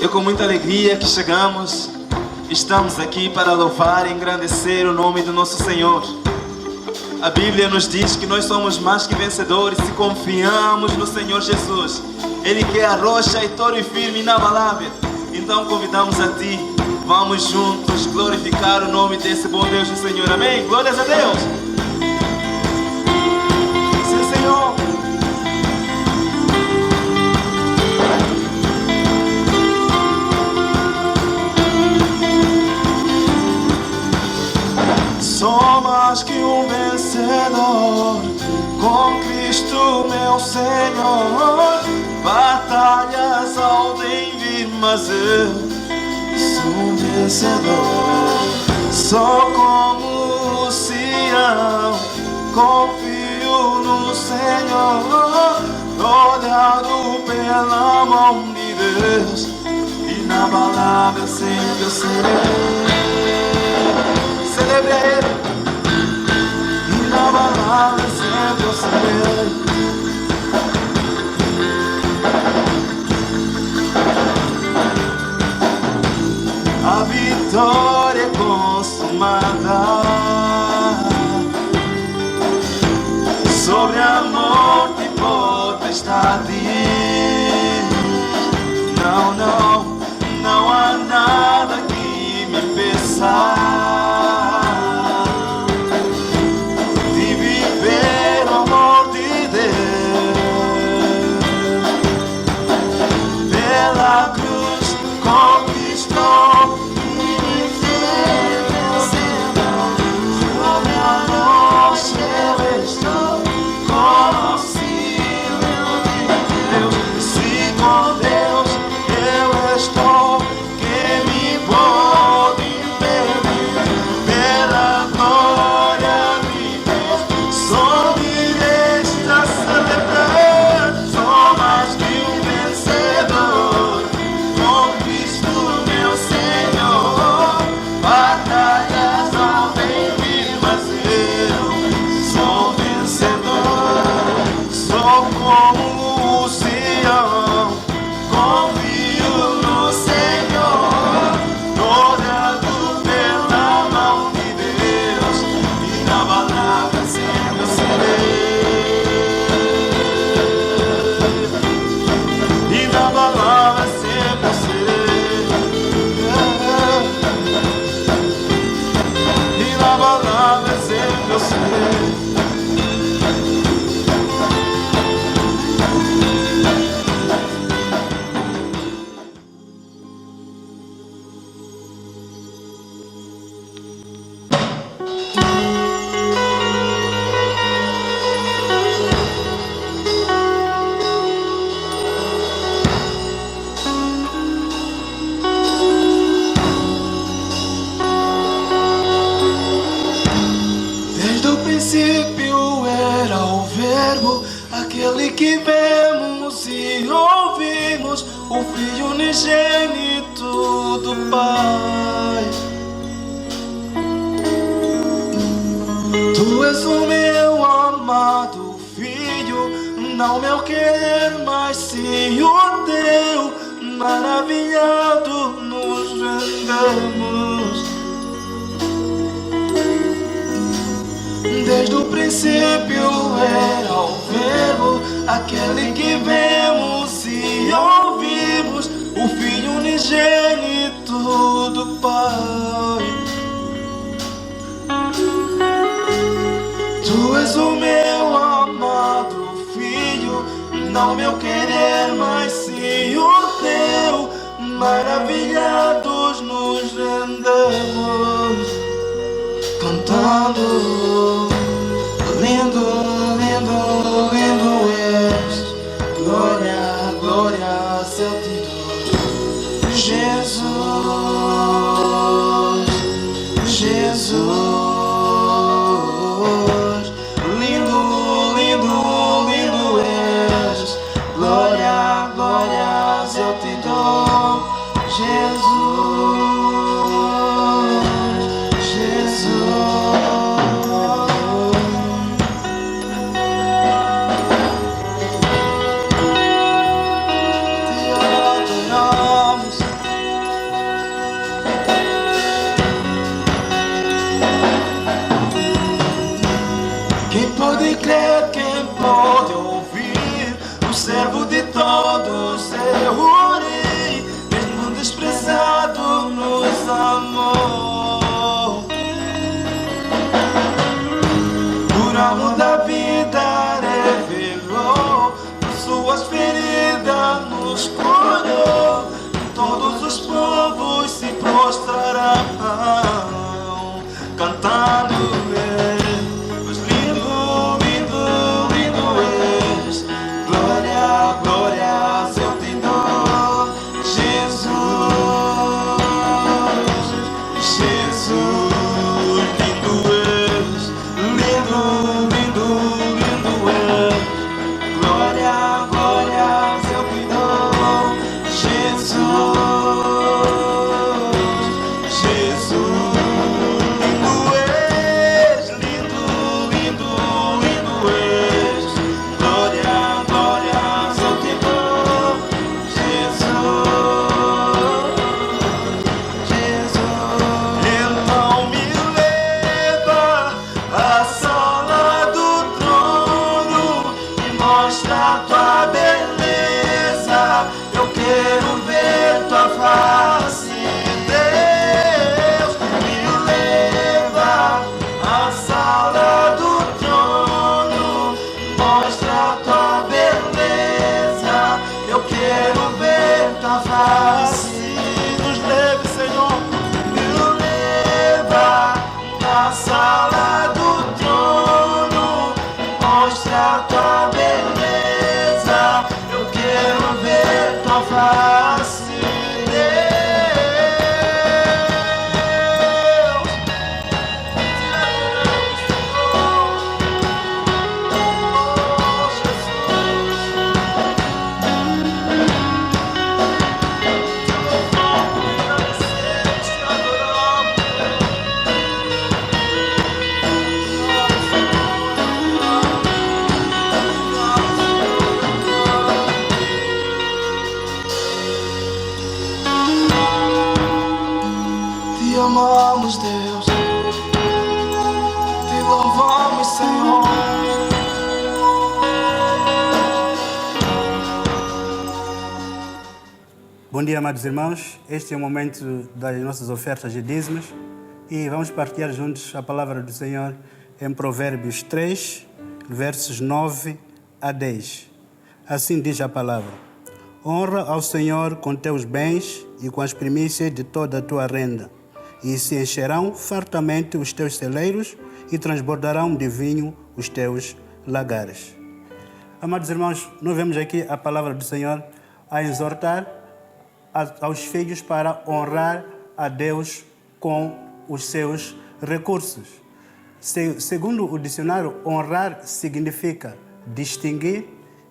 É com muita alegria que chegamos. Estamos aqui para louvar e engrandecer o nome do nosso Senhor. A Bíblia nos diz que nós somos mais que vencedores se confiamos no Senhor Jesus. Ele que é a rocha e torre firme e inabalável. Então convidamos a Ti. Vamos juntos glorificar o nome desse bom Deus do Senhor. Amém? Glórias a Deus. Sim, Senhor. Sou mais que um vencedor, com Cristo meu Senhor. Batalhas podem vir, mas eu sou um vencedor. Sou como o Sião, confio no Senhor. Rodeado pela mão de Deus, inabalável sempre eu serei. Celebre a Ele, inabalável sempre eu serei. A vitória é consumada sobre a morte e potestade. Não, não, não há nada que me impeça aquele que vemos e ouvimos, o Filho unigênito do Pai. Tu és o meu amado Filho, não meu querer, mas sim o teu. Maravilhado nos rendemos. Desde o princípio era o Verbo, aquele que vemos e ouvimos, o Filho unigênito do Pai. Tu és o meu amado Filho, não meu querer, mas sim o teu. Maravilhados nos rendemos, cantando: lindo, lindo, lindo és. Glória, glória, céu te dou. Jesus, Jesus. Lindo, lindo, lindo és. Glória, glória, céu te dou. Jesus. mostra tua beleza. Eu quero ver tua face, Deus. Me leva à sala do trono, mostra tua beleza. Eu quero ver tua face. Nos leve, Senhor. Me leva à sala do trono, mostra tua beleza. Eu quero ver tua face, Deus. Te amamos, Deus. Te louvamos, Senhor. Bom dia, amados irmãos. Este é o momento das nossas ofertas e dízimos e vamos partilhar juntos a palavra do Senhor em Provérbios 3, versos 9 a 10. Assim diz a palavra: honra ao Senhor com teus bens e com as primícias de toda a tua renda, e se encherão fartamente os teus celeiros e transbordarão de vinho os teus lagares. Amados irmãos, nós vemos aqui a palavra do Senhor a exortar aos filhos para honrar a Deus com os seus recursos. Segundo o dicionário, honrar significa distinguir,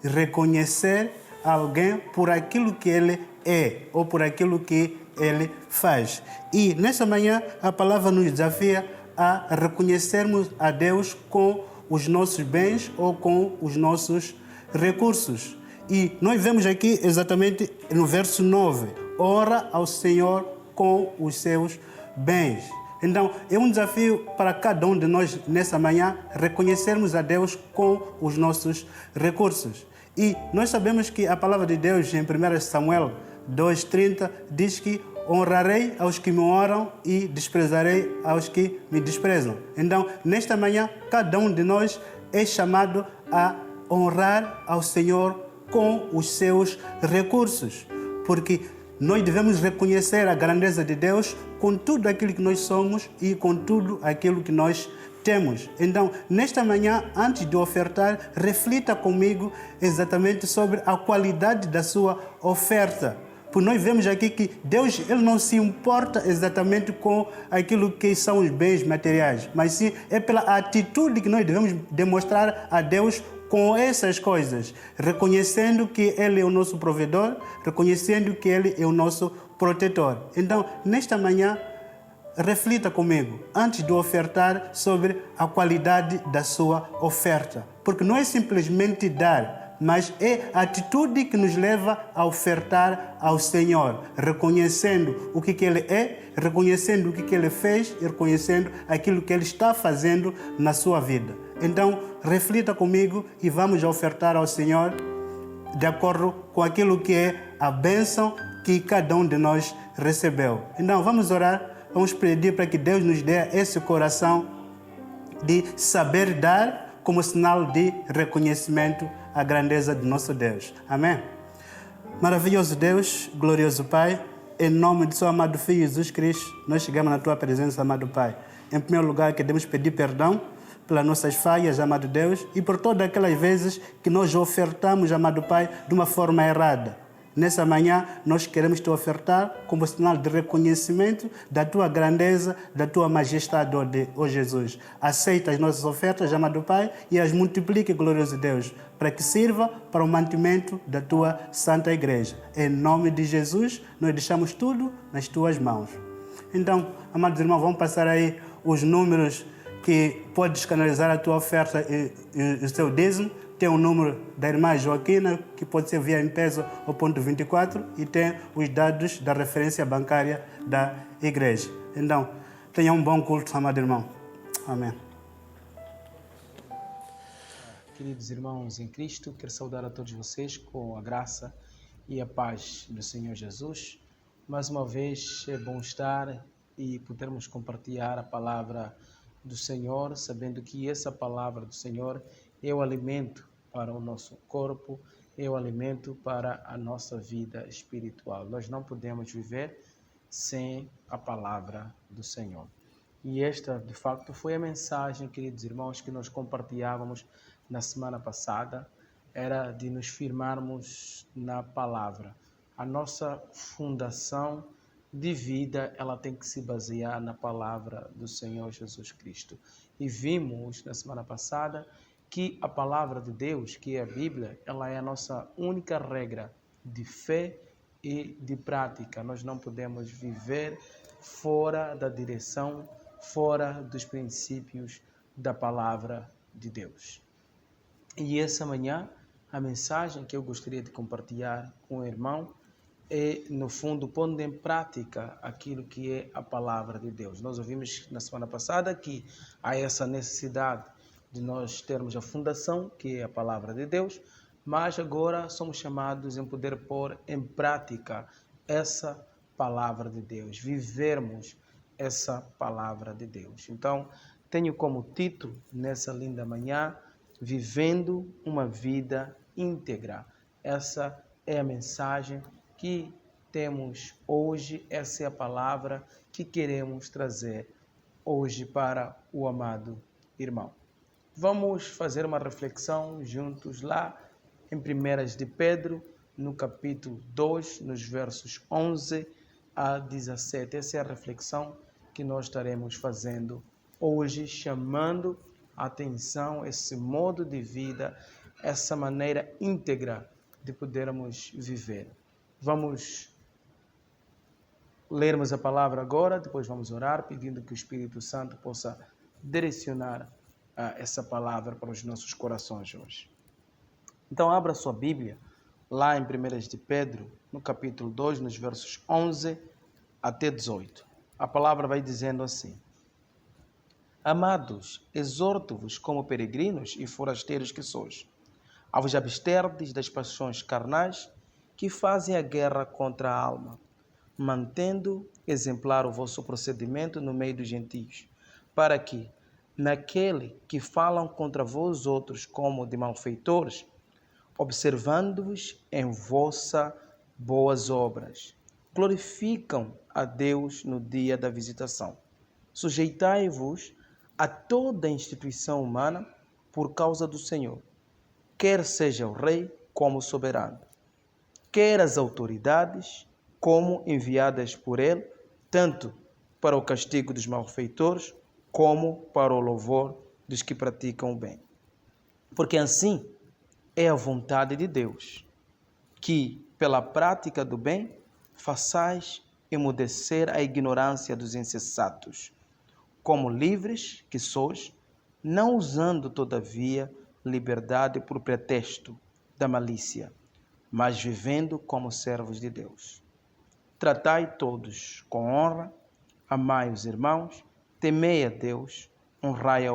reconhecer alguém por aquilo que ele é ou por aquilo que ele faz. E nessa manhã a palavra nos desafia a reconhecermos a Deus com os nossos bens ou com os nossos recursos. E nós vemos aqui exatamente no verso 9, honra ao Senhor com os seus bens. Então, é um desafio para cada um de nós nessa manhã reconhecermos a Deus com os nossos recursos. E nós sabemos que a palavra de Deus em 1 Samuel 2,30 diz que honrarei aos que me honram e desprezarei aos que me desprezam. Então, nesta manhã, cada um de nós é chamado a honrar ao Senhor com os seus recursos, porque nós devemos reconhecer a grandeza de Deus com tudo aquilo que nós somos e com tudo aquilo que nós temos. Então, nesta manhã, antes de ofertar, reflita comigo exatamente sobre a qualidade da sua oferta. Porque nós vemos aqui que Deus ele não se importa exatamente com aquilo que são os bens materiais, mas sim é pela atitude que nós devemos demonstrar a Deus com essas coisas, reconhecendo que Ele é o nosso provedor, reconhecendo que Ele é o nosso protetor. Então, nesta manhã, reflita comigo, antes de ofertar, sobre a qualidade da sua oferta. Porque não é simplesmente dar, mas é a atitude que nos leva a ofertar ao Senhor, reconhecendo o que Ele é, reconhecendo o que Ele fez e reconhecendo aquilo que Ele está fazendo na sua vida. Então, reflita comigo e vamos ofertar ao Senhor de acordo com aquilo que é a bênção que cada um de nós recebeu. Então, vamos orar, vamos pedir para que Deus nos dê esse coração de saber dar como sinal de reconhecimento à grandeza de nosso Deus. Amém? Maravilhoso Deus, glorioso Pai, em nome de seu amado Filho Jesus Cristo, nós chegamos na Tua presença, amado Pai. Em primeiro lugar, queremos pedir perdão pelas nossas falhas, amado Deus, e por todas aquelas vezes que nós ofertamos, amado Pai, de uma forma errada. Nessa manhã, nós queremos te ofertar como sinal de reconhecimento da Tua grandeza, da Tua majestade, ó Jesus. Aceita as nossas ofertas, amado Pai, e as multiplique, glorioso Deus, para que sirva para o mantimento da Tua Santa Igreja. Em nome de Jesus, nós deixamos tudo nas Tuas mãos. Então, amados irmãos, vamos passar aí os números que podes canalizar a tua oferta e o seu dízimo. Tem o número da irmã Joaquina, que pode ser via M-Pesa ou ponto 24, e tem os dados da referência bancária da igreja. Então, tenha um bom culto, amado irmão. Amém. Queridos irmãos em Cristo, quero saudar a todos vocês com a graça e a paz do Senhor Jesus. Mais uma vez é bom estar e podermos compartilhar a palavra do Senhor, sabendo que essa palavra do Senhor é o alimento para o nosso corpo, é o alimento para a nossa vida espiritual. Nós não podemos viver sem a palavra do Senhor. E esta, de facto, foi a mensagem, queridos irmãos, que nós compartilhávamos na semana passada, era de nos firmarmos na palavra. A nossa fundação de vida, ela tem que se basear na palavra do Senhor Jesus Cristo. E vimos na semana passada que a palavra de Deus, que é a Bíblia, ela é a nossa única regra de fé e de prática. Nós não podemos viver fora da direção, fora dos princípios da palavra de Deus. E essa manhã, a mensagem que eu gostaria de compartilhar com o irmão é, no fundo, pondo em prática aquilo que é a palavra de Deus. Nós ouvimos na semana passada que há essa necessidade de nós termos a fundação, que é a palavra de Deus, mas agora somos chamados em poder pôr em prática essa palavra de Deus, vivermos essa palavra de Deus. Então, tenho como título nessa linda manhã, Vivendo uma Vida Íntegra. Essa é a mensagem que temos hoje, essa é a palavra que queremos trazer hoje para o amado irmão. Vamos fazer uma reflexão juntos lá em 1 de Pedro, no capítulo 2, nos versos 11 a 17. Essa é a reflexão que nós estaremos fazendo hoje, chamando a atenção, esse modo de vida, essa maneira íntegra de podermos viver. Vamos lermos a palavra agora, depois vamos orar, pedindo que o Espírito Santo possa direcionar essa palavra para os nossos corações hoje. Então, abra sua Bíblia, lá em 1 de Pedro, no capítulo 2, nos versos 11 até 18. A palavra vai dizendo assim: Amados, exorto-vos como peregrinos e forasteiros que sois, a vos absterdes das paixões carnais que fazem a guerra contra a alma, mantendo exemplar o vosso procedimento no meio dos gentios, para que, naquele que falam contra vós outros como de malfeitores, observando-vos em vossas boas obras, glorificam a Deus no dia da visitação. Sujeitai-vos a toda instituição humana por causa do Senhor, quer seja o rei como soberano, quer as autoridades como enviadas por ele, tanto para o castigo dos malfeitores como para o louvor dos que praticam o bem. Porque assim é a vontade de Deus, que, pela prática do bem, façais emudecer a ignorância dos insensatos, como livres que sois, não usando, todavia, liberdade por pretexto da malícia, mas vivendo como servos de Deus. Tratai todos com honra, amai os irmãos, temei a Deus, honrai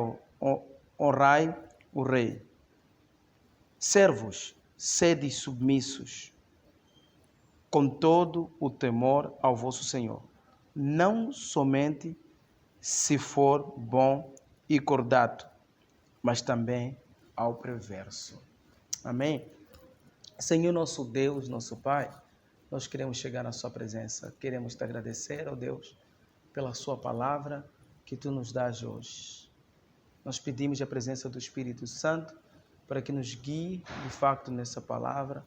o rei. Servos, sede submissos, com todo o temor ao vosso Senhor, não somente se for bom e cordato, mas também ao perverso. Amém? Senhor nosso Deus, nosso Pai, nós queremos chegar na sua presença, queremos te agradecer, ó Deus, pela sua palavra que tu nos dás hoje. Nós pedimos a presença do Espírito Santo para que nos guie, de facto, nessa palavra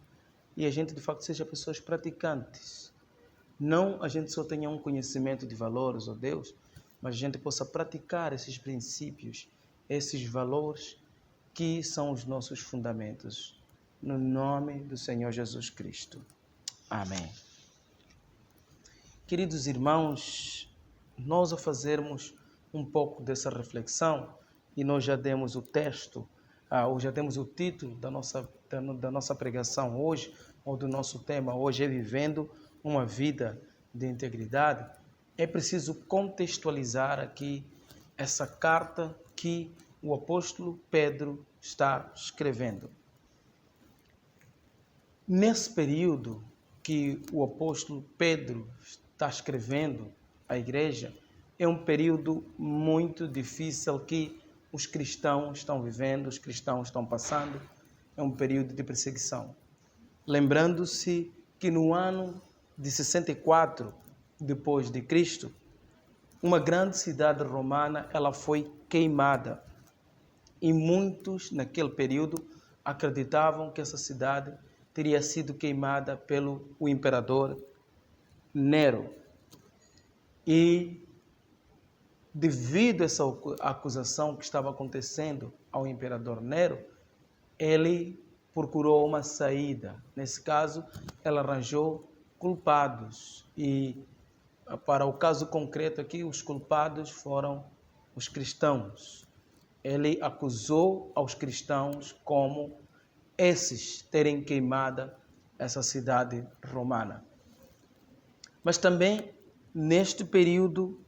e a gente, de facto, seja pessoas praticantes. Não a gente só tenha um conhecimento de valores, ó Deus, mas a gente possa praticar esses princípios, esses valores que são os nossos fundamentos. No nome do Senhor Jesus Cristo. Amém. Queridos irmãos, nós ao fazermos um pouco dessa reflexão, e nós já demos o texto, ou já demos o título da nossa pregação hoje, ou do nosso tema hoje, é Vivendo uma Vida de Integridade, é preciso contextualizar aqui essa carta que o apóstolo Pedro está escrevendo. Nesse período que o apóstolo Pedro está escrevendo à igreja, é um período muito difícil que os cristãos estão vivendo, os cristãos estão passando. É um período de perseguição. Lembrando-se que no ano de 64 depois de Cristo, uma grande cidade romana ela foi queimada. E muitos naquele período acreditavam que essa cidade teria sido queimada pelo imperador Nero. E devido a essa acusação que estava acontecendo ao imperador Nero, ele procurou uma saída. Nesse caso, ele arranjou culpados. E para o caso concreto aqui, os culpados foram os cristãos. Ele acusou aos cristãos como esses terem queimado essa cidade romana. Mas também, neste período,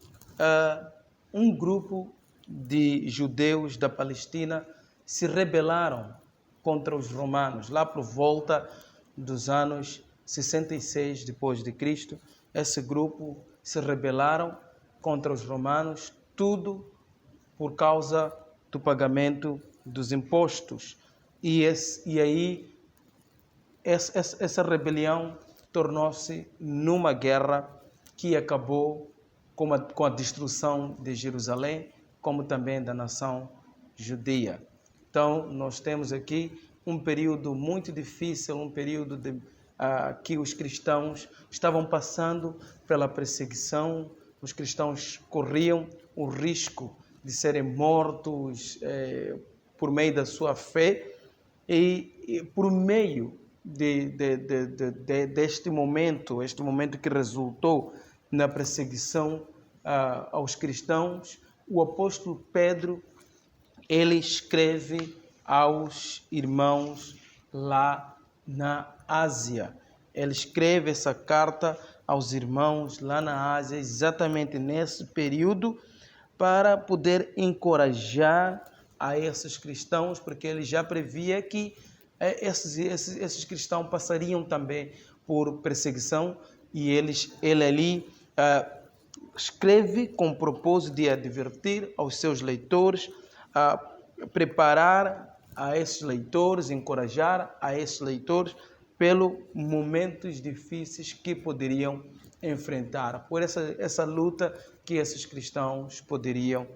um grupo de judeus da Palestina se rebelaram contra os romanos, lá por volta dos anos 66 depois de Cristo. Esse grupo se rebelaram contra os romanos, tudo por causa do pagamento dos impostos. E aí essa rebelião tornou-se numa guerra que acabou com a destruição de Jerusalém, como também da nação judia. Então, nós temos aqui um período muito difícil, um período que os cristãos estavam passando pela perseguição, os cristãos corriam o risco de serem mortos por meio da sua fé, e por meio deste momento, este momento que resultou na perseguição aos cristãos, o apóstolo Pedro, ele escreve aos irmãos lá na Ásia. Ele escreve essa carta aos irmãos lá na Ásia, exatamente nesse período, para poder encorajar a esses cristãos, porque ele já previa que esses cristãos passariam também por perseguição, e ele ali escreve com o propósito de advertir aos seus leitores, preparar a esses leitores, encorajar a esses leitores pelos momentos difíceis que poderiam enfrentar, por essa luta que esses cristãos poderiam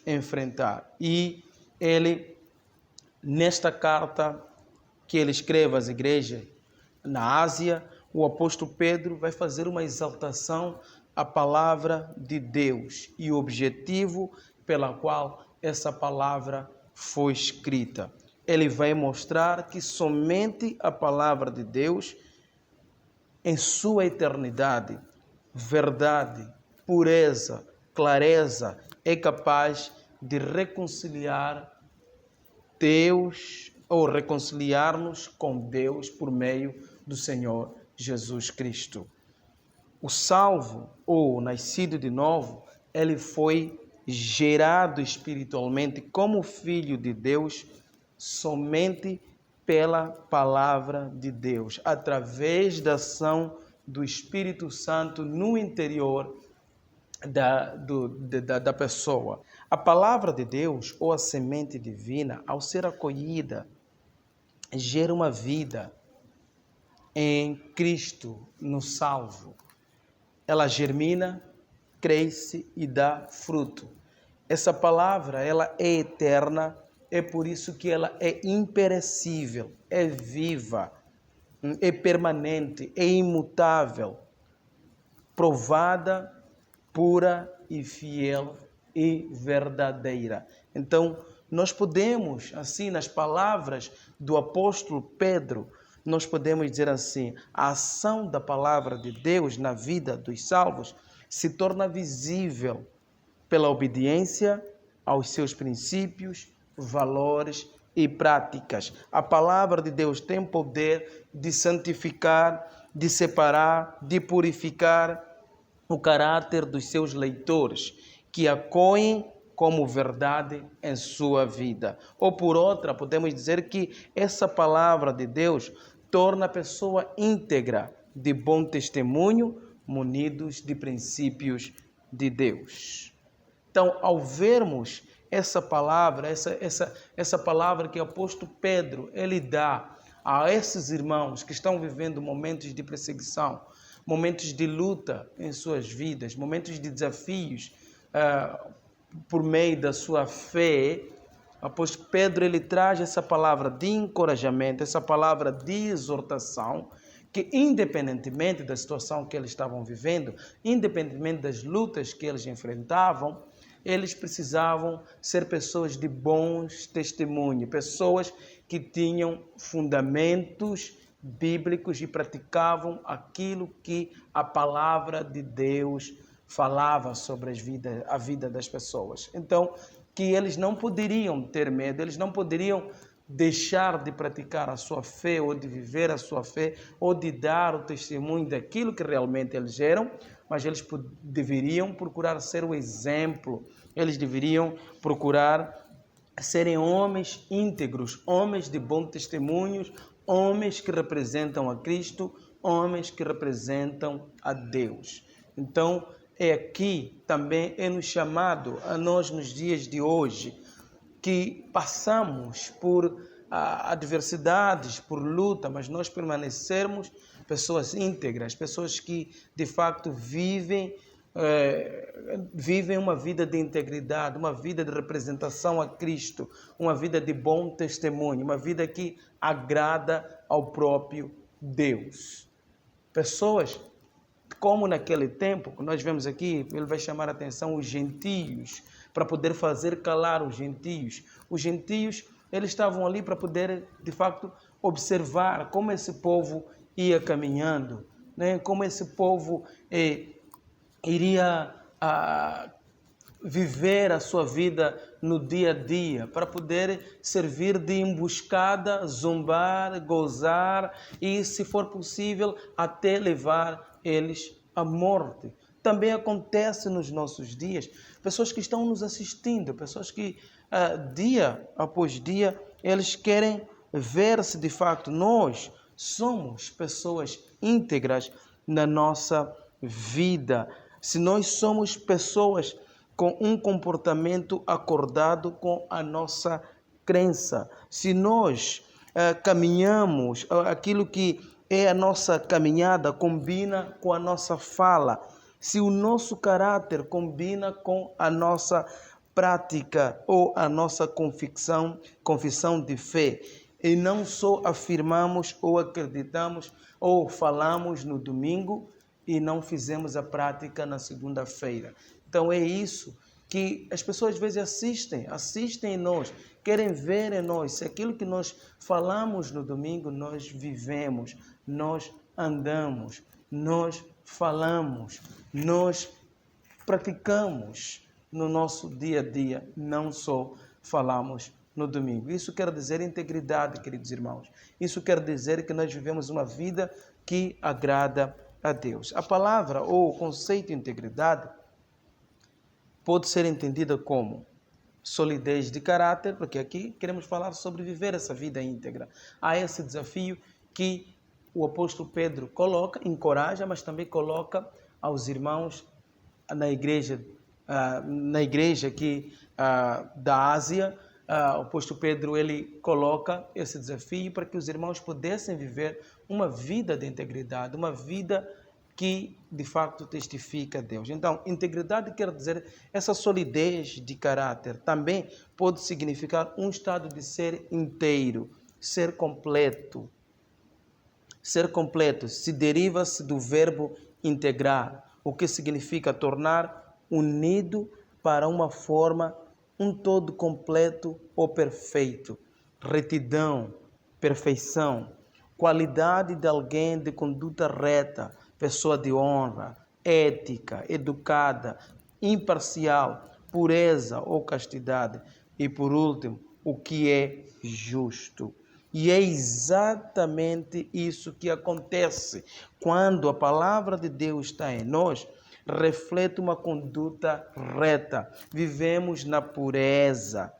enfrentar. E ele, nesta carta que ele escreve às igrejas na Ásia, o apóstolo Pedro vai fazer uma exaltação à palavra de Deus e o objetivo pela qual essa palavra foi escrita. Ele vai mostrar que somente a palavra de Deus, em sua eternidade, verdade, pureza, clareza, é capaz de reconciliar Deus, ou reconciliar-nos com Deus por meio do Senhor Jesus Cristo. O salvo, ou nascido de novo, ele foi gerado espiritualmente como filho de Deus somente pela palavra de Deus, através da ação do Espírito Santo no interior da pessoa. A palavra de Deus, ou a semente divina, ao ser acolhida, gera uma vida em Cristo, no salvo. Ela germina, cresce e dá fruto. Essa palavra, ela é eterna, é por isso que ela é imperecível, é viva, é permanente, é imutável, provada, pura e fiel e verdadeira. Então, nós podemos, assim, nas palavras do apóstolo Pedro, nós podemos dizer assim, a ação da palavra de Deus na vida dos salvos se torna visível pela obediência aos seus princípios, valores e práticas. A palavra de Deus tem poder de santificar, de separar, de purificar o caráter dos seus leitores, que acolhem como verdade em sua vida. Ou por outra, podemos dizer que essa palavra de Deus torna a pessoa íntegra, de bom testemunho, munidos de princípios de Deus. Então, ao vermos essa palavra, essa palavra que o apóstolo Pedro ele dá a esses irmãos que estão vivendo momentos de perseguição, momentos de luta em suas vidas, momentos de desafios por meio da sua fé, o apóstolo Pedro ele traz essa palavra de encorajamento, essa palavra de exortação, que independentemente da situação que eles estavam vivendo, independentemente das lutas que eles enfrentavam, eles precisavam ser pessoas de bons testemunhos, pessoas que tinham fundamentos bíblicos e praticavam aquilo que a palavra de Deus falava sobre a vida das pessoas. Então, que eles não poderiam ter medo, eles não poderiam deixar de praticar a sua fé ou de viver a sua fé ou de dar o testemunho daquilo que realmente eles eram, mas eles deveriam procurar ser o exemplo, eles deveriam procurar serem homens íntegros, homens de bom testemunhos, homens que representam a Cristo, homens que representam a Deus. Então, aqui também é nos chamado a nós nos dias de hoje, que passamos por adversidades, por luta, mas nós permanecermos pessoas íntegras, pessoas que de facto vivem uma vida de integridade, uma vida de representação a Cristo, uma vida de bom testemunho, uma vida que agrada ao próprio Deus. Pessoas como naquele tempo, que nós vemos aqui, ele vai chamar a atenção os gentios, para poder fazer calar os gentios. Os gentios, eles estavam ali para poder, de facto, observar como esse povo ia caminhando, né? Como esse povo iria viver a sua vida no dia a dia, para poder servir de emboscada, zombar, gozar e, se for possível, até levar eles à morte. Também acontece nos nossos dias, pessoas que estão nos assistindo, pessoas que dia após dia eles querem ver se de facto nós somos pessoas íntegras na nossa vida, se nós somos pessoas com um comportamento acordado com a nossa crença, se nós caminhamos, aquilo que é a nossa caminhada combina com a nossa fala, se o nosso caráter combina com a nossa prática ou a nossa confissão de fé, e não só afirmamos ou acreditamos ou falamos no domingo e não fizemos a prática na segunda-feira. Então é isso que as pessoas às vezes assistem em nós, querem ver em nós se aquilo que nós falamos no domingo nós vivemos, nós andamos, nós falamos, nós praticamos no nosso dia a dia, não só falamos no domingo. Isso quer dizer integridade, queridos irmãos. Isso quer dizer que nós vivemos uma vida que agrada a Deus. A palavra ou o conceito de integridade pode ser entendida como solidez de caráter, porque aqui queremos falar sobre viver essa vida íntegra. Há esse desafio que o apóstolo Pedro coloca, encoraja, mas também coloca aos irmãos na igreja aqui da Ásia. O apóstolo Pedro ele coloca esse desafio para que os irmãos pudessem viver uma vida de integridade, uma vida que de facto testifica a Deus. Então, integridade quer dizer essa solidez de caráter. Também pode significar um estado de ser inteiro, ser completo. Ser completo se deriva-se do verbo integrar, o que significa tornar unido para uma forma, um todo completo ou perfeito. Retidão, perfeição, qualidade de alguém de conduta reta, pessoa de honra, ética, educada, imparcial, pureza ou castidade. E por último, o que é justo. E é exatamente isso que acontece quando a palavra de Deus está em nós. reflete uma conduta reta. Vivemos na pureza.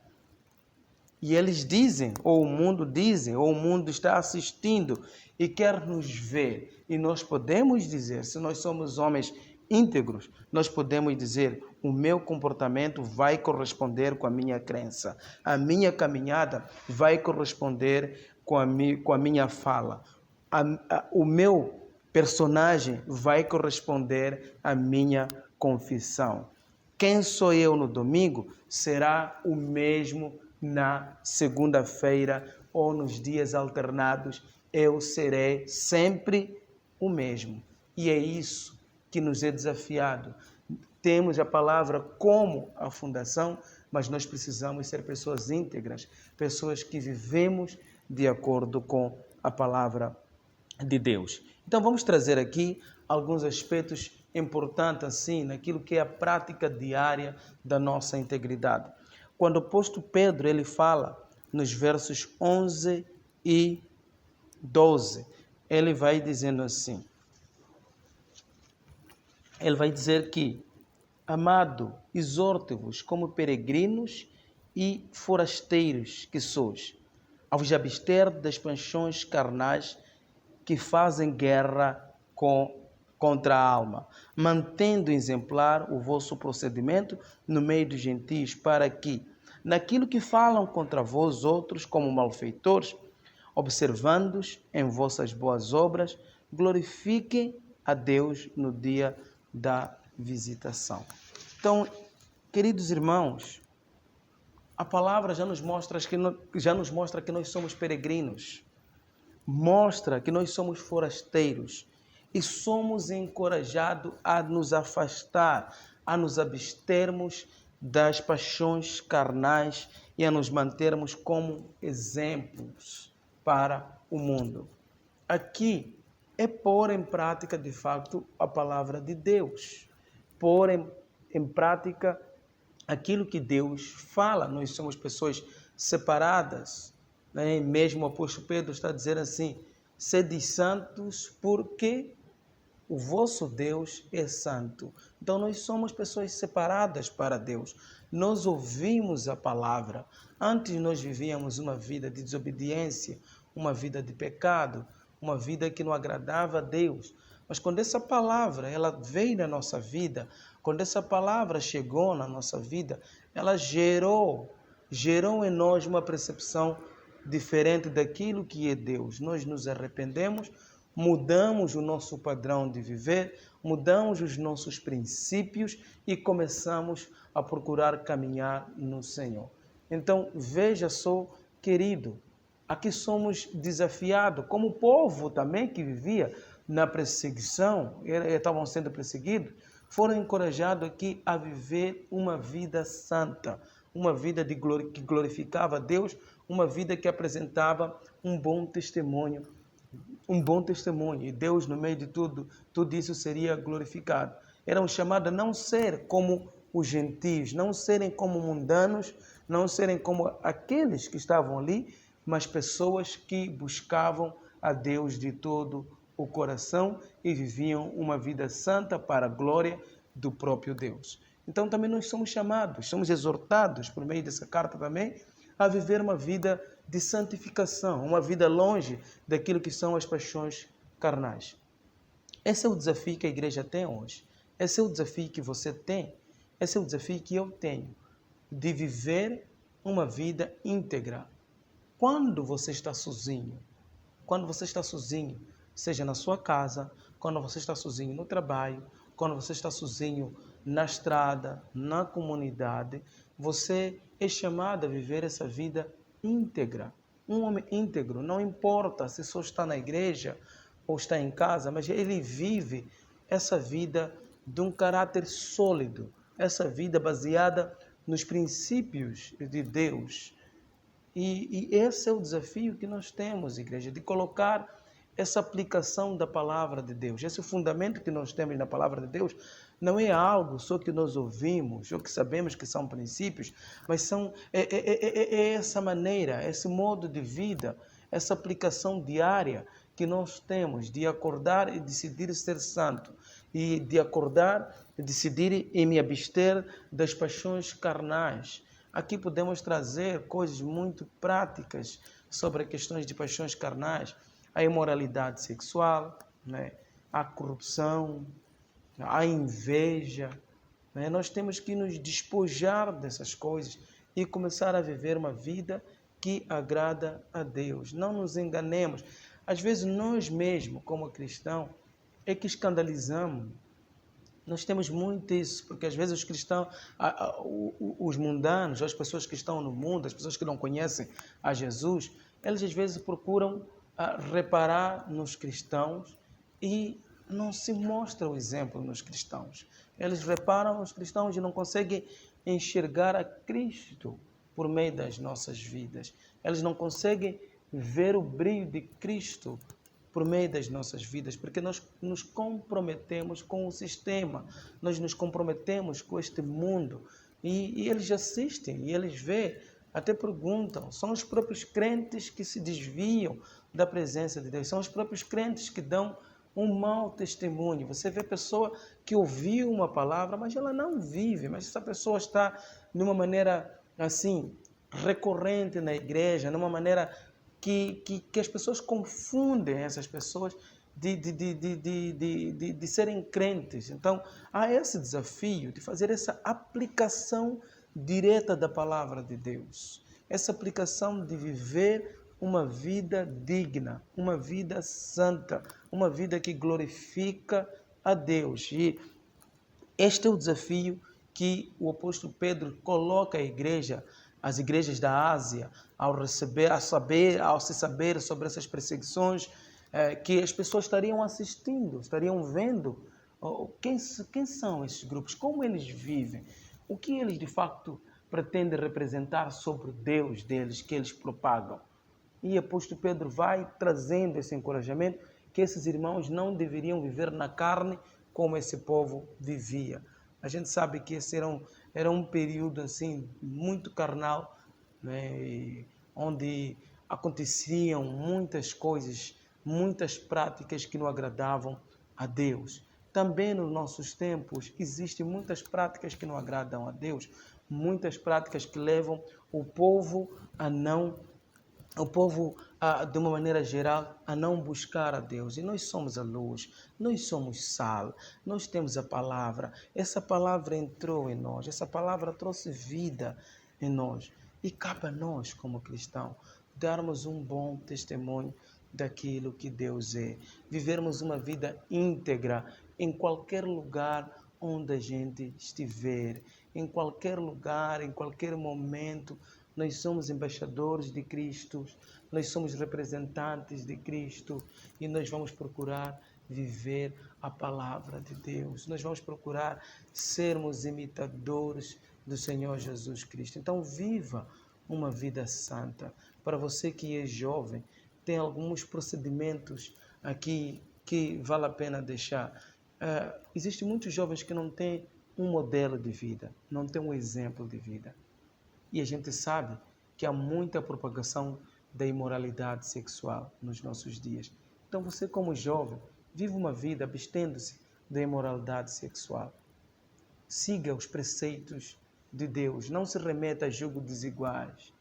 E eles dizem, ou o mundo dizem, ou o mundo está assistindo e quer nos ver. E nós podemos dizer, se nós somos homens íntegros, nós podemos dizer, o meu comportamento vai corresponder com a minha crença. A minha caminhada vai corresponder com a minha fala. O meu personagem vai corresponder à minha confissão. Quem sou eu no domingo será o mesmo na segunda-feira ou nos dias alternados. Eu serei sempre o mesmo. E é isso que nos é desafiado. Temos a palavra como a fundação, mas nós precisamos ser pessoas íntegras, pessoas que vivemos de acordo com a palavra de Deus. Então vamos trazer aqui alguns aspectos importantes assim, naquilo que é a prática diária da nossa integridade. Quando o apóstolo Pedro ele fala nos versos 11 e 12, ele vai dizendo assim, ele vai dizer que, amado, exorto-vos como peregrinos e forasteiros que sois, a vos abster das paixões carnais que fazem guerra contra a alma, mantendo exemplar o vosso procedimento no meio dos gentios, para que, naquilo que falam contra vós outros como malfeitores, observando-os em vossas boas obras, glorifiquem a Deus no dia da visitação. Então, queridos irmãos, a palavra já nos mostra que nós somos peregrinos, mostra que nós somos forasteiros e somos encorajados a nos afastar, a nos abstermos das paixões carnais e a nos mantermos como exemplos para o mundo. Aqui é pôr em prática, de fato, a palavra de Deus. Pôr em prática aquilo que Deus fala. Nós somos pessoas separadas. Né? Mesmo o apóstolo Pedro está dizendo assim, sede santos porque o vosso Deus é santo. Então nós somos pessoas separadas para Deus. Nós ouvimos a palavra. Antes nós vivíamos uma vida de desobediência, uma vida de pecado, uma vida que não agradava a Deus. Mas quando essa palavra ela veio na nossa vida, quando essa palavra chegou na nossa vida, ela gerou em nós uma percepção diferente daquilo que é Deus. Nós nos arrependemos, mudamos o nosso padrão de viver, mudamos os nossos princípios e começamos a procurar caminhar no Senhor. Então, veja só, querido, aqui somos desafiados, como o povo também que vivia na perseguição, estavam sendo perseguidos, foram encorajados aqui a viver uma vida santa, uma vida que glorificava a Deus, uma vida que apresentava um bom testemunho. E Deus no meio de tudo isso seria glorificado. Eram chamados a não ser como os gentios, não serem como mundanos, não serem como aqueles que estavam ali, mas pessoas que buscavam a Deus de todo o coração e viviam uma vida santa para a glória do próprio Deus. Então também nós somos chamados, somos exortados por meio dessa carta também a viver uma vida de santificação, uma vida longe daquilo que são as paixões carnais. Esse é o desafio que a igreja tem hoje. Esse é o desafio que você tem. Esse é o desafio que eu tenho, de viver uma vida íntegra. Quando você está sozinho, seja na sua casa, quando você está sozinho no trabalho, quando você está sozinho na estrada, na comunidade, você é chamado a viver essa vida íntegra. Um homem íntegro, não importa se só está na igreja ou está em casa, mas ele vive essa vida de um caráter sólido, essa vida baseada nos princípios de Deus. E esse é o desafio que nós temos, igreja, de colocar essa aplicação da palavra de Deus. Esse fundamento que nós temos na palavra de Deus não é algo só que nós ouvimos ou que sabemos que são princípios, mas é essa maneira, esse modo de vida, essa aplicação diária que nós temos de acordar e decidir ser santo, e de acordar decidir em me abster das paixões carnais. Aqui podemos trazer coisas muito práticas sobre questões de paixões carnais, a imoralidade sexual, né? A corrupção, a inveja. Né? Nós temos que nos despojar dessas coisas e começar a viver uma vida que agrada a Deus. Não nos enganemos. Às vezes nós mesmos, como cristãos, é que escandalizamos. Nós temos muito isso, porque às vezes os cristãos, os mundanos, as pessoas que estão no mundo, as pessoas que não conhecem a Jesus, eles às vezes procuram reparar nos cristãos e não se mostra o exemplo nos cristãos. Eles reparam nos cristãos e não conseguem enxergar a Cristo por meio das nossas vidas. Eles não conseguem ver o brilho de Cristo por meio das nossas vidas, porque nós nos comprometemos com o sistema, nós nos comprometemos com este mundo, e eles assistem, e eles veem, até perguntam, são os próprios crentes que se desviam da presença de Deus, são os próprios crentes que dão um mau testemunho. Você vê pessoa que ouviu uma palavra, mas ela não vive, mas essa pessoa está de uma maneira assim, recorrente na igreja, de uma maneira que as pessoas confundem essas pessoas de serem crentes. Então, há esse desafio de fazer essa aplicação direta da palavra de Deus. Essa aplicação de viver uma vida digna, uma vida santa, uma vida que glorifica a Deus. E este é o desafio que o apóstolo Pedro coloca à igreja, as igrejas da Ásia, ao se saber sobre essas perseguições, que as pessoas estariam assistindo, estariam vendo quem são esses grupos, como eles vivem, o que eles de facto pretendem representar sobre o Deus deles, que eles propagam. E o apóstolo Pedro vai trazendo esse encorajamento, que esses irmãos não deveriam viver na carne como esse povo vivia. A gente sabe que esse era um período assim muito carnal, né, onde aconteciam muitas coisas, muitas práticas que não agradavam a Deus. Também nos nossos tempos existem muitas práticas que não agradam a Deus, muitas práticas que levam o povo de uma maneira geral, a não buscar a Deus. E nós somos a luz, nós somos sal, nós temos a palavra. Essa palavra entrou em nós, essa palavra trouxe vida em nós. E cabe a nós, como cristãos, darmos um bom testemunho daquilo que Deus é. Vivermos uma vida íntegra em qualquer lugar onde a gente estiver. Em qualquer lugar, em qualquer momento, nós somos embaixadores de Cristo, nós somos representantes de Cristo e nós vamos procurar viver a palavra de Deus. Nós vamos procurar sermos imitadores do Senhor Jesus Cristo. Então, viva uma vida santa. Para você que é jovem, tem alguns procedimentos aqui que vale a pena deixar. Existem muitos jovens que não têm um modelo de vida, não têm um exemplo de vida. E a gente sabe que há muita propagação da imoralidade sexual nos nossos dias. Então você, como jovem, vive uma vida abstendo-se da imoralidade sexual. Siga os preceitos de Deus. Não se remeta a julgos desiguais,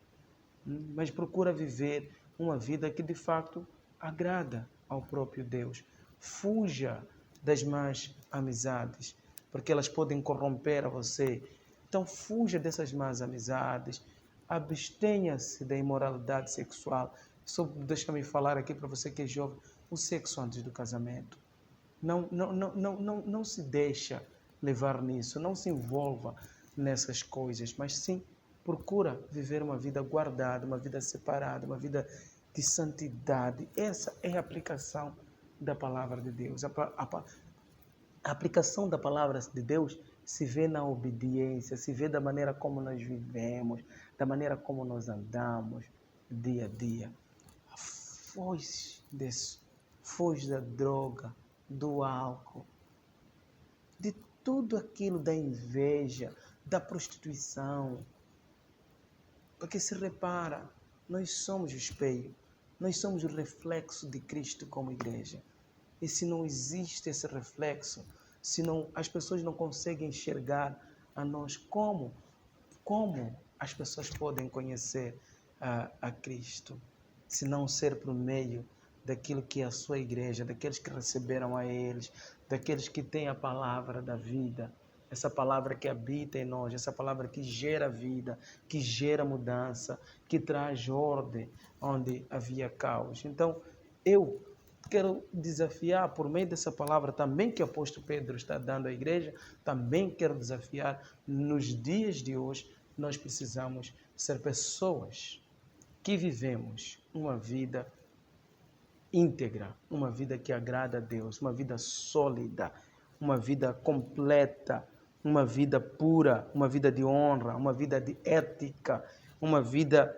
mas procura viver uma vida que de facto agrada ao próprio Deus. Fuja das más amizades, porque elas podem corromper a você. Então fuja dessas más amizades, abstenha-se da imoralidade sexual. Só deixa-me falar aqui para você que é jovem, o sexo antes do casamento. Não se deixa levar nisso, não se envolva nessas coisas, mas sim procura viver uma vida guardada, uma vida separada, uma vida de santidade. Essa é a aplicação da palavra de Deus. A aplicação da palavra de Deus se vê na obediência, se vê da maneira como nós vivemos, da maneira como nós andamos dia a dia. Foge disso, foge da droga, do álcool, de tudo aquilo da inveja, da prostituição. Porque se repara, nós somos o espelho, nós somos o reflexo de Cristo como igreja. E se não existe esse reflexo, senão as pessoas não conseguem enxergar a nós como as pessoas podem conhecer a Cristo, se não ser por meio daquilo que é a sua igreja, daqueles que receberam a eles, daqueles que têm a palavra da vida, essa palavra que habita em nós, essa palavra que gera vida, que gera mudança, que traz ordem onde havia caos. Então, eu quero desafiar, por meio dessa palavra também que o apóstolo Pedro está dando à igreja, também quero desafiar, nos dias de hoje, nós precisamos ser pessoas que vivemos uma vida íntegra, uma vida que agrada a Deus, uma vida sólida, uma vida completa, uma vida pura, uma vida de honra, uma vida de ética, uma vida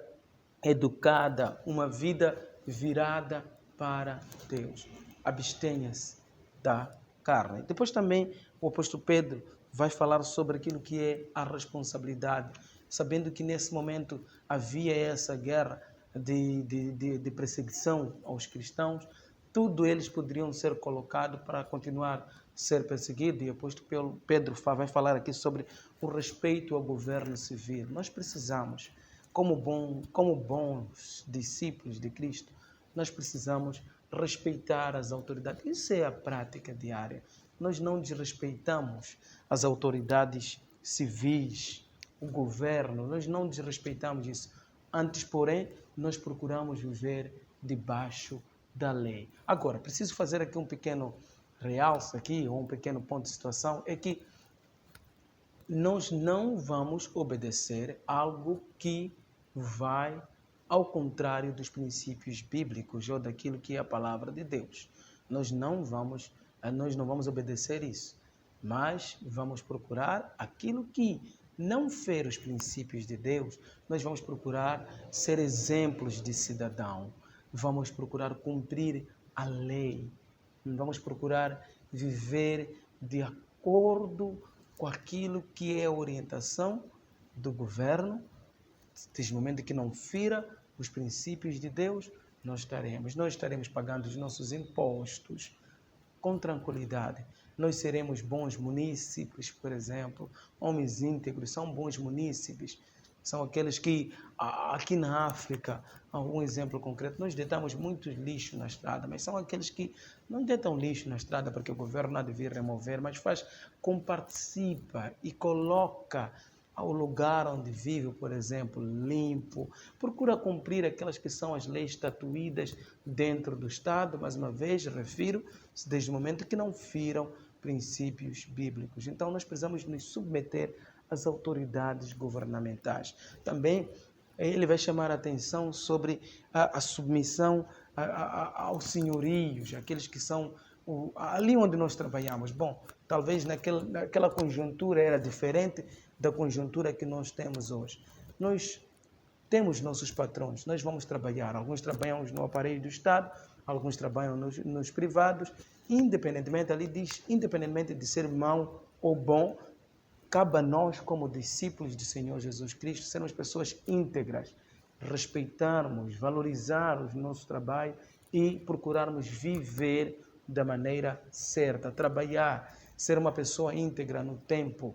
educada, uma vida virada para Deus. Abstenha-se da carne. Depois também o apóstolo Pedro vai falar sobre aquilo que é a responsabilidade, sabendo que nesse momento havia essa guerra de perseguição aos cristãos, tudo eles poderiam ser colocados para continuar a ser perseguidos. E o apóstolo Pedro vai falar aqui sobre o respeito ao governo civil. Nós precisamos, como bons discípulos de Cristo, nós precisamos respeitar as autoridades. Isso é a prática diária. Nós não desrespeitamos as autoridades civis, o governo, nós não desrespeitamos isso. Antes, porém, nós procuramos viver debaixo da lei. Agora, preciso fazer aqui um pequeno realce aqui, ou um pequeno ponto de situação, é que nós não vamos obedecer algo que vai ao contrário dos princípios bíblicos ou daquilo que é a palavra de Deus. Nós não vamos obedecer isso, mas vamos procurar aquilo que não fere os princípios de Deus. Nós vamos procurar ser exemplos de cidadão, vamos procurar cumprir a lei, vamos procurar viver de acordo com aquilo que é a orientação do governo. Desde o momento que não fira os princípios de Deus, nós estaremos pagando os nossos impostos com tranquilidade. Nós seremos bons munícipes, por exemplo. Homens íntegros são bons munícipes. São aqueles que, aqui na África, um exemplo concreto, nós deitamos muito lixo na estrada, mas são aqueles que não deitam lixo na estrada porque o governo há de vir remover, mas comparticipa e coloca ao lugar onde vive, por exemplo, limpo, procura cumprir aquelas que são as leis estatuídas dentro do Estado, mais uma vez, refiro, desde o momento que não firam princípios bíblicos. Então, nós precisamos nos submeter às autoridades governamentais. Também, ele vai chamar a atenção sobre a submissão aos senhorios, aqueles que são ali onde nós trabalhamos. Bom, talvez naquela conjuntura era diferente da conjuntura que nós temos hoje. Nós temos nossos patrões, nós vamos trabalhar. Alguns trabalham no aparelho do Estado, alguns trabalham nos privados. Independentemente, ali diz, independentemente de ser mau ou bom, cabe a nós, como discípulos do Senhor Jesus Cristo, sermos pessoas íntegras, respeitarmos, valorizarmos o nosso trabalho e procurarmos viver da maneira certa, trabalhar, ser uma pessoa íntegra no tempo,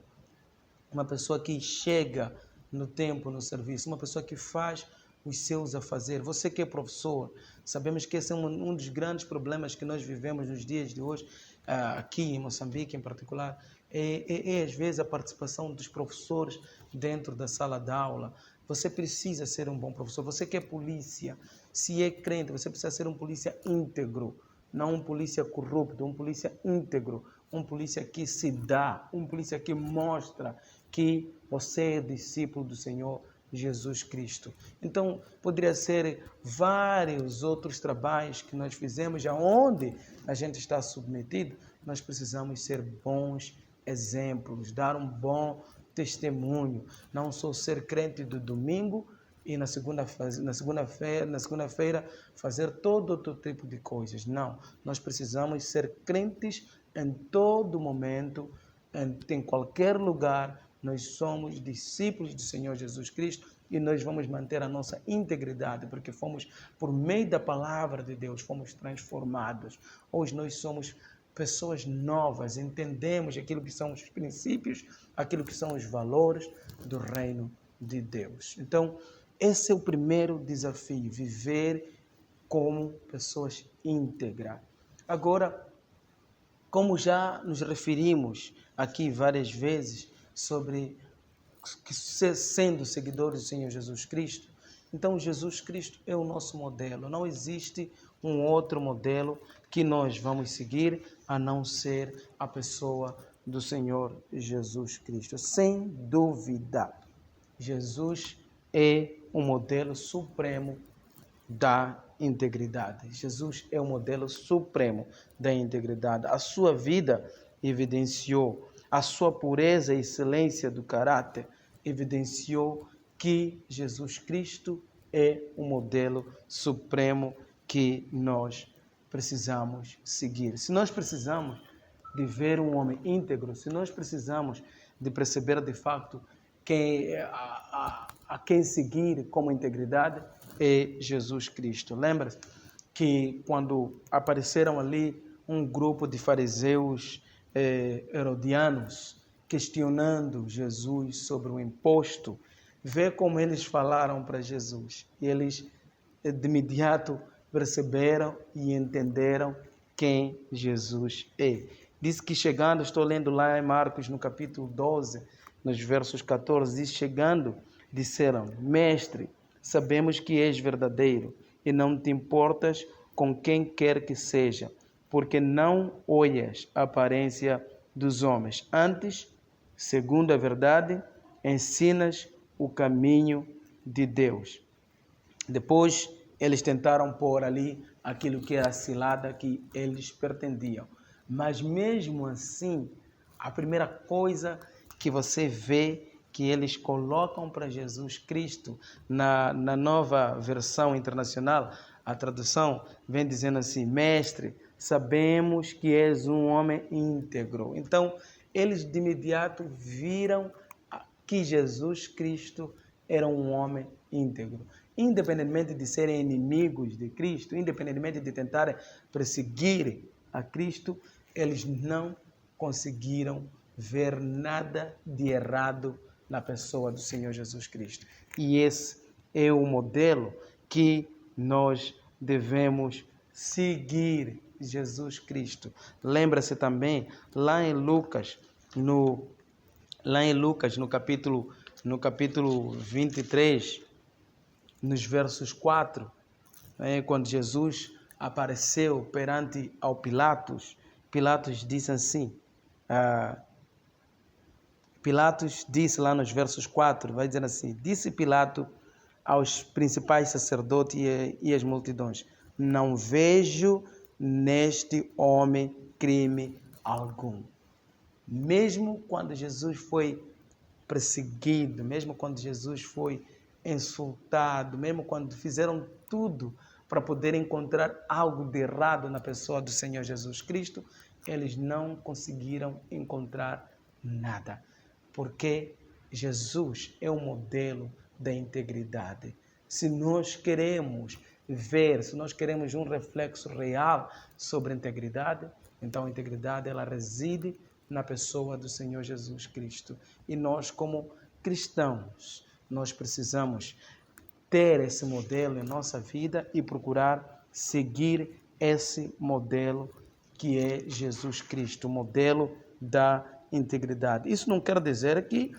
uma pessoa que chega no tempo, no serviço, uma pessoa que faz os seus afazeres. Você que é professor, sabemos que esse é um dos grandes problemas que nós vivemos nos dias de hoje, aqui em Moçambique em particular, é às vezes a participação dos professores dentro da sala de aula. Você precisa ser um bom professor. Você que é polícia, se é crente, você precisa ser um polícia íntegro, não um polícia corrupto, um polícia íntegro, um polícia que se dá, um polícia que mostra que você é discípulo do Senhor Jesus Cristo. Então, poderia ser vários outros trabalhos que nós fizemos, aonde a gente está submetido. Nós precisamos ser bons exemplos, dar um bom testemunho, não só ser crente do domingo e na segunda-feira fazer todo outro tipo de coisas. Não, nós precisamos ser crentes em todo momento, em qualquer lugar. Nós somos discípulos do Senhor Jesus Cristo e nós vamos manter a nossa integridade, porque fomos, por meio da palavra de Deus, fomos transformados. Hoje nós somos pessoas novas, entendemos aquilo que são os princípios, aquilo que são os valores do reino de Deus. Então, esse é o primeiro desafio, viver como pessoas íntegras. Agora, como já nos referimos aqui várias vezes sobre que sendo seguidores do Senhor Jesus Cristo, então Jesus Cristo é o nosso modelo. Não existe um outro modelo que nós vamos seguir a não ser a pessoa do Senhor Jesus Cristo. Sem dúvida, Jesus é o modelo supremo da integridade. Jesus é o modelo supremo da integridade. A sua vida evidenciou, a sua pureza e excelência do caráter evidenciou que Jesus Cristo é o modelo supremo que nós precisamos seguir. Se nós precisamos de ver um homem íntegro, se nós precisamos de perceber de facto a quem seguir como integridade, é Jesus Cristo. Lembra-se que quando apareceram ali um grupo de fariseus herodianos questionando Jesus sobre o imposto, vê como eles falaram para Jesus. E eles de imediato perceberam e entenderam quem Jesus é. Diz que chegando, estou lendo lá em Marcos no capítulo 12, nos versos 14, diz: chegando, disseram: Mestre, sabemos que és verdadeiro e não te importas com quem quer que seja, porque não olhas a aparência dos homens. Antes, segundo a verdade, ensinas o caminho de Deus. Depois, eles tentaram pôr ali aquilo que era a cilada que eles pretendiam. Mas mesmo assim, a primeira coisa que você vê que eles colocam para Jesus Cristo na nova versão internacional, a tradução vem dizendo assim: Mestre, sabemos que és um homem íntegro. Então, eles de imediato viram que Jesus Cristo era um homem íntegro. Independentemente de serem inimigos de Cristo, independentemente de tentarem perseguir a Cristo, eles não conseguiram ver nada de errado na pessoa do Senhor Jesus Cristo. E esse é o modelo que nós devemos seguir, Jesus Cristo. Lembra-se também, lá em Lucas, no capítulo 23, nos versos 4, quando Jesus apareceu perante ao Pilatos, Pilatos disse assim, Pilatos disse lá nos versos 4, vai dizer assim: disse Pilato aos principais sacerdotes e às multidões: não vejo neste homem crime algum. Mesmo quando Jesus foi perseguido, mesmo quando Jesus foi insultado, mesmo quando fizeram tudo para poder encontrar algo de errado na pessoa do Senhor Jesus Cristo, eles não conseguiram encontrar nada. Porque Jesus é o modelo da integridade. Se nós queremos ver, se nós queremos um reflexo real sobre a integridade, então a integridade ela reside na pessoa do Senhor Jesus Cristo. E nós, como cristãos, nós precisamos ter esse modelo em nossa vida e procurar seguir esse modelo que é Jesus Cristo, o modelo da integridade. Isso não quer dizer que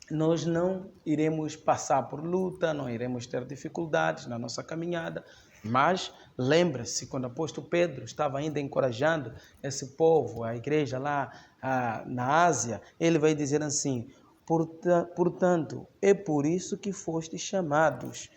nós não iremos passar por luta, não iremos ter dificuldades na nossa caminhada, mas lembra-se, quando o apóstolo Pedro estava ainda encorajando esse povo, a igreja lá na Ásia, ele vai dizer assim: portanto, é por isso que fostes chamados,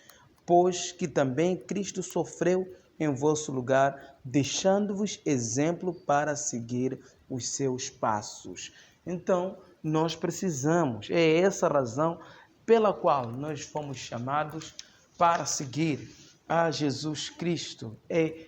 pois que também Cristo sofreu em vosso lugar, deixando-vos exemplo para seguir os seus passos. Então, nós precisamos, é essa razão pela qual nós fomos chamados para seguir a Jesus Cristo, é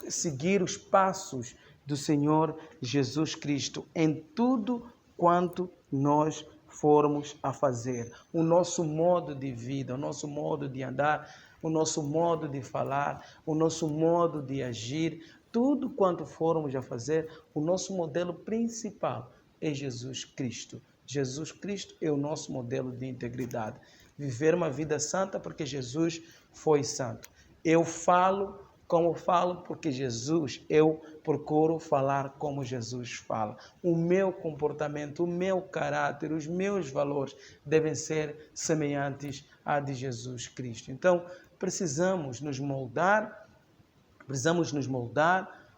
seguir os passos do Senhor Jesus Cristo em tudo quanto nós formos a fazer. O nosso modo de vida, o nosso modo de andar, o nosso modo de falar, o nosso modo de agir tudo quanto formos a fazer, o nosso modelo principal é Jesus Cristo. Jesus Cristo é o nosso modelo de integridade. Viver uma vida santa porque Jesus foi santo. Eu falo como falo porque Jesus, eu procuro falar como Jesus fala. O meu comportamento, o meu caráter, os meus valores devem ser semelhantes a de Jesus Cristo. Então, precisamos nos moldar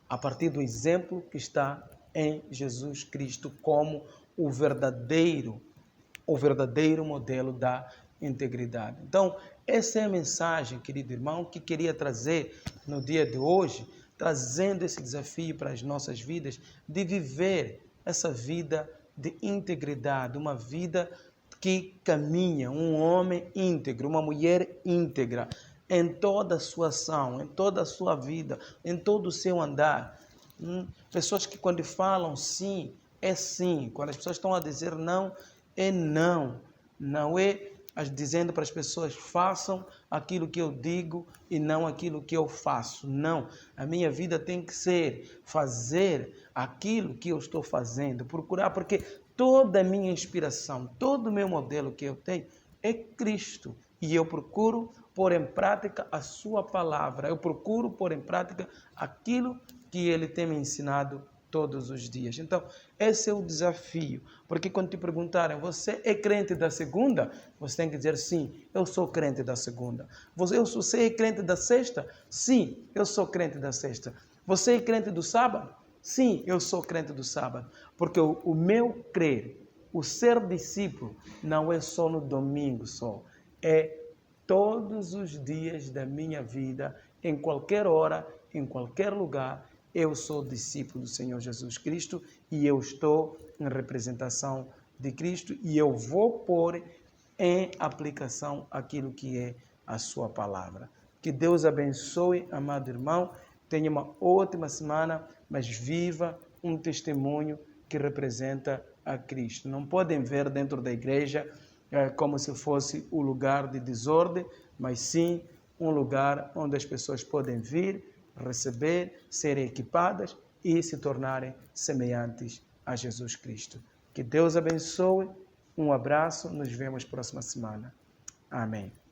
a partir do exemplo que está em Jesus Cristo como o verdadeiro modelo da integridade. Então, essa é a mensagem, querido irmão, que queria trazer no dia de hoje, trazendo esse desafio para as nossas vidas de viver essa vida de integridade, uma vida que caminha, um homem íntegro, uma mulher íntegra, em toda a sua ação, em toda a sua vida, em todo o seu andar. Pessoas que quando falam sim, é sim. Quando as pessoas estão a dizer não, é não. Não é dizendo para as pessoas façam aquilo que eu digo e não aquilo que eu faço. Não. A minha vida tem que ser fazer aquilo que eu estou fazendo, procurar, porque toda a minha inspiração, todo o meu modelo que eu tenho é Cristo. E eu procuro pôr em prática a sua palavra. Eu procuro pôr em prática aquilo que Ele tem me ensinado todos os dias. Então, esse é o desafio. Porque quando te perguntarem, você é crente da segunda? Você tem que dizer, sim, eu sou crente da segunda. Você é crente da sexta? Sim, eu sou crente da sexta. Você é crente do sábado? Sim, eu sou crente do sábado. Porque o meu crer, o ser discípulo, não é só no domingo só. É todos os dias da minha vida, em qualquer hora, em qualquer lugar. Eu sou discípulo do Senhor Jesus Cristo e eu estou em representação de Cristo e eu vou pôr em aplicação aquilo que é a sua palavra. Que Deus abençoe, amado irmão. Tenha uma ótima semana, mas viva um testemunho que representa a Cristo. Não podem ver dentro da igreja como se fosse o lugar de desordem, mas sim um lugar onde as pessoas podem vir, receber, serem equipadas e se tornarem semelhantes a Jesus Cristo. Que Deus abençoe, um abraço, nos vemos próxima semana. Amém.